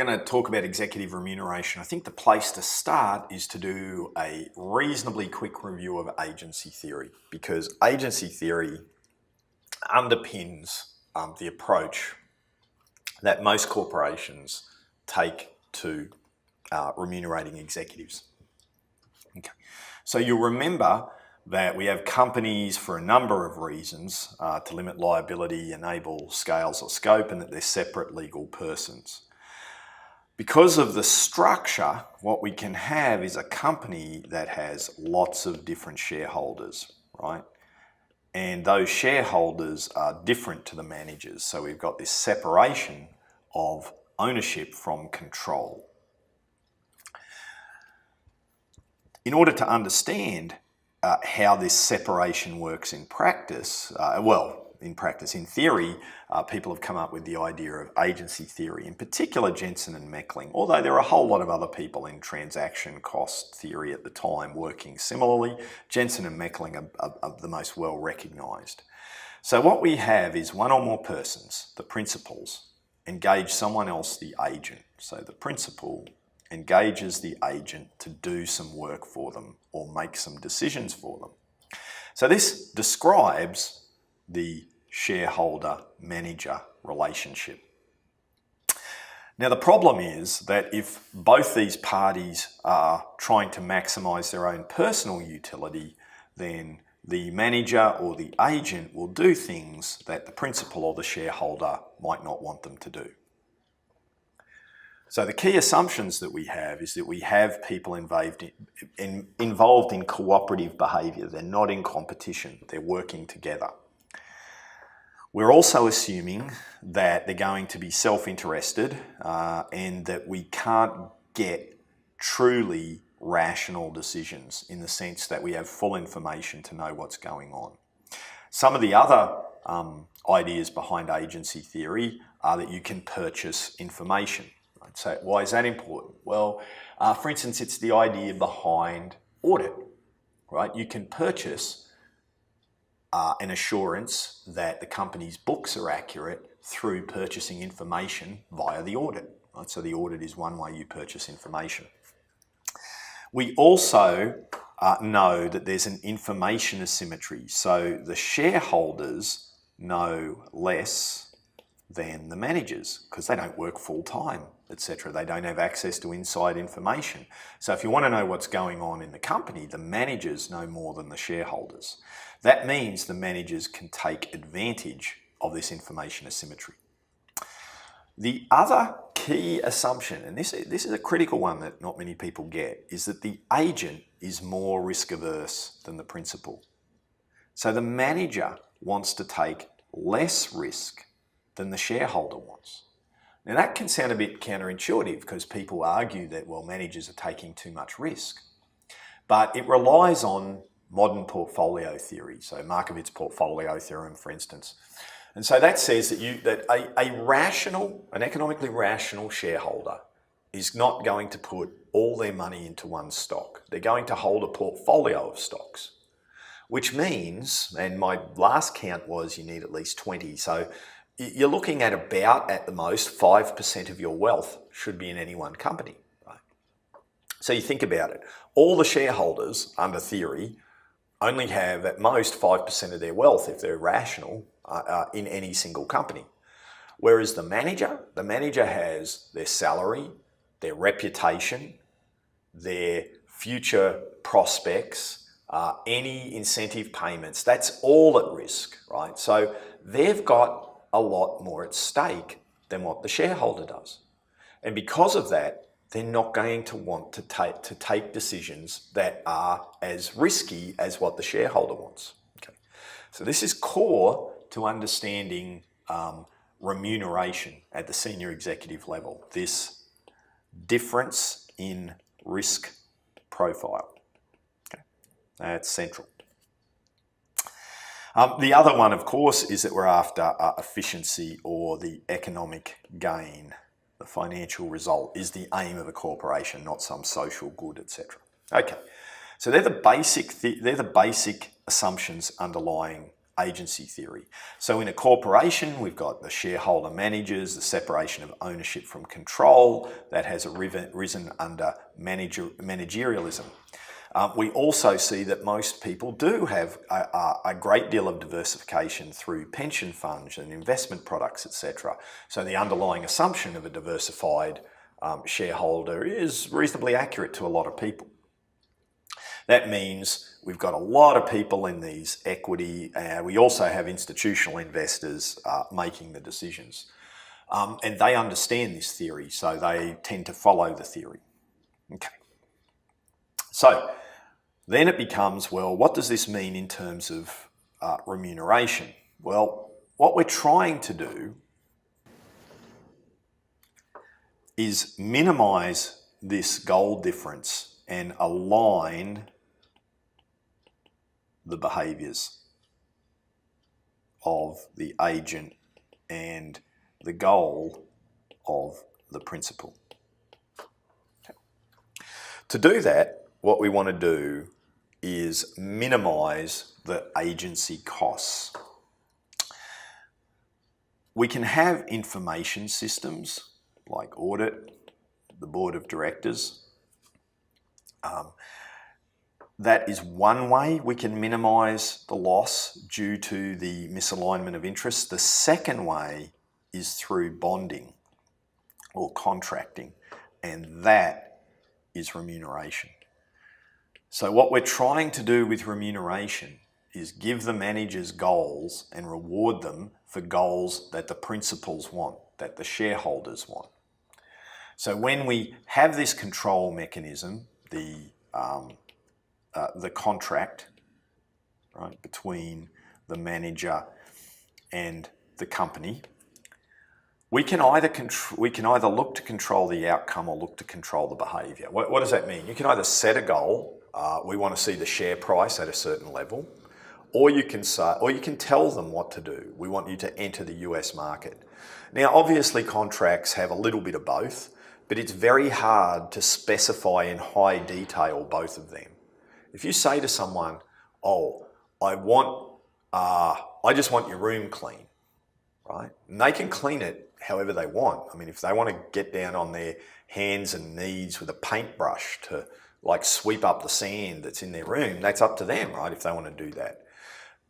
going to talk about executive remuneration, I think the place to start is to do a reasonably quick review of agency theory, because agency theory underpins the approach that most corporations take to remunerating executives. Okay. So you'll remember that we have companies for a number of reasons to limit liability, enable scales or scope, and that they're separate legal persons. Because of the structure, what we can have is a company that has lots of different shareholders, right? And those shareholders are different to the managers. So we've got this separation of ownership from control. In order to understand how this separation works in practice, in theory, people have come up with the idea of agency theory, in particular Jensen and Meckling, although there are a whole lot of other people in transaction cost theory at the time working similarly. Jensen and Meckling are the most well recognised. So what we have is one or more persons, the principals, engage someone else, the agent. So the principal engages the agent to do some work for them or make some decisions for them. So this describes the shareholder-manager relationship. Now the problem is that if both these parties are trying to maximise their own personal utility, then the manager or the agent will do things that the principal or the shareholder might not want them to do. So the key assumptions that we have is that we have people involved in cooperative behaviour. They're not in competition, they're working together. We're also assuming that they're going to be self-interested and that we can't get truly rational decisions in the sense that we have full information to know what's going on. Some of the other ideas behind agency theory are that you can purchase information. So why is that important? Well, for instance, it's the idea behind audit, right? You can purchase an assurance that the company's books are accurate through purchasing information via the audit, right? So the audit is one way you purchase information. We also know that there's an information asymmetry. So the shareholders know less than the managers because they don't work full time, etc. They don't have access to inside information. So if you want to know what's going on in the company, the managers know more than the shareholders. That means the managers can take advantage of this information asymmetry. The other key assumption, and this is a critical one that not many people get, is that the agent is more risk averse than the principal. So the manager wants to take less risk than the shareholder wants. Now that can sound a bit counterintuitive because people argue that, well, managers are taking too much risk. But it relies on modern portfolio theory, so Markovitz's portfolio theorem, for instance. And so that says that an economically rational shareholder is not going to put all their money into one stock. They're going to hold a portfolio of stocks, which means, and my last count was you need at least 20, so you're looking at about, at the most, 5% of your wealth should be in any one company, right? So you think about it. All the shareholders, under theory, only have at most 5% of their wealth, if they're rational, in any single company. Whereas the manager has their salary, their reputation, their future prospects, any incentive payments, that's all at risk, right? So they've got a lot more at stake than what the shareholder does. And because of that, they're not going to want to take decisions that are as risky as what the shareholder wants. Okay. So this is core to understanding remuneration at the senior executive level, this difference in risk profile. Okay. That's central. The other one, of course, is that we're after efficiency or the economic gain. The financial result is the aim of a corporation, not some social good, etc. Okay, so they're the basic assumptions underlying agency theory. So in a corporation, we've got the shareholder managers, the separation of ownership from control that has arisen under managerialism. We also see that most people do have a great deal of diversification through pension funds and investment products, etc. So the underlying assumption of a diversified shareholder is reasonably accurate to a lot of people. That means we've got a lot of people in these equity, we also have institutional investors making the decisions. And they understand this theory, so they tend to follow the theory. Okay. So then it becomes, well, what does this mean in terms of remuneration? Well, what we're trying to do is minimize this goal difference and align the behaviours of the agent and the goal of the principal. Okay. To do that, what we want to do is minimise the agency costs. We can have information systems like audit, the board of directors. That is one way we can minimise the loss due to the misalignment of interests. The second way is through bonding or contracting, and that is remuneration. So what we're trying to do with remuneration is give the managers goals and reward them for goals that the principals want, that the shareholders want. So when we have this control mechanism, the contract, right, between the manager and the company, we can either look to control the outcome or look to control the behaviour. What does that mean? You can either set a goal, we want to see the share price at a certain level, or you can tell them what to do. We want you to enter the US market. Now, obviously, contracts have a little bit of both, but it's very hard to specify in high detail both of them. If you say to someone, "Oh, I just want your room clean," right? And they can clean it however they want. I mean, if they want to get down on their hands and knees with a paintbrush to like sweep up the sand that's in their room, that's up to them, right? If they want to do that.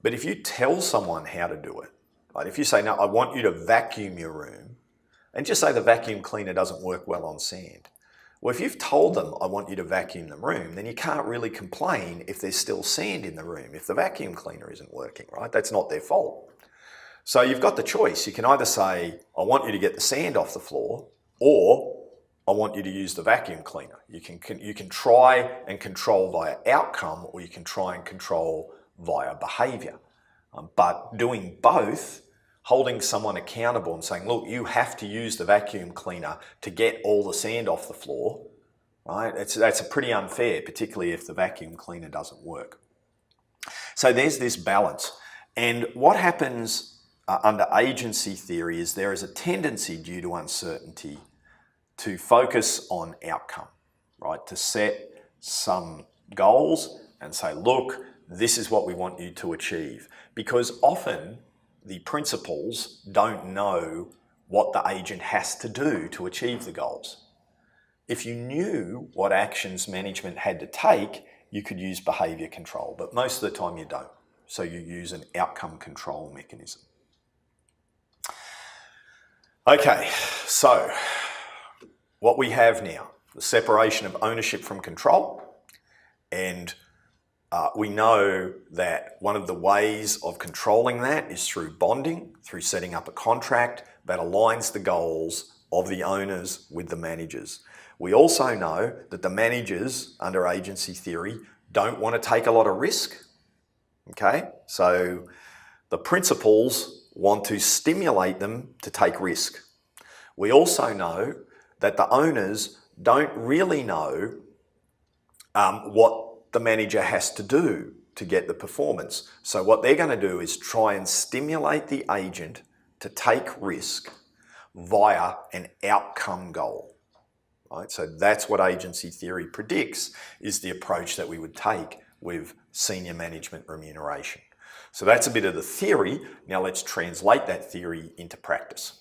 But if you tell someone how to do it, like if you say, "No, I want you to vacuum your room," and just say the vacuum cleaner doesn't work well on sand. Well, if you've told them, "I want you to vacuum the room," then you can't really complain if there's still sand in the room, if the vacuum cleaner isn't working, right? That's not their fault. So you've got the choice. You can either say, "I want you to get the sand off the floor," or "I want you to use the vacuum cleaner." You can try and control via outcome, or you can try and control via behaviour. But doing both, holding someone accountable and saying, "Look, you have to use the vacuum cleaner to get all the sand off the floor," right? That's pretty unfair, particularly if the vacuum cleaner doesn't work. So there's this balance. And what happens under agency theory is there is a tendency due to uncertainty to focus on outcome, right? To set some goals and say, "Look, this is what we want you to achieve." Because often the principals don't know what the agent has to do to achieve the goals. If you knew what actions management had to take, you could use behaviour control, but most of the time you don't. So you use an outcome control mechanism. Okay, so what we have now, the separation of ownership from control, and we know that one of the ways of controlling that is through bonding, through setting up a contract that aligns the goals of the owners with the managers. We also know that the managers under agency theory don't want to take a lot of risk. Okay, so the principals want to stimulate them to take risk. We also know that the owners don't really know what the manager has to do to get the performance. So what they're going to do is try and stimulate the agent to take risk via an outcome goal. Right? So that's what agency theory predicts is the approach that we would take with senior management remuneration. So that's a bit of the theory. Now let's translate that theory into practice.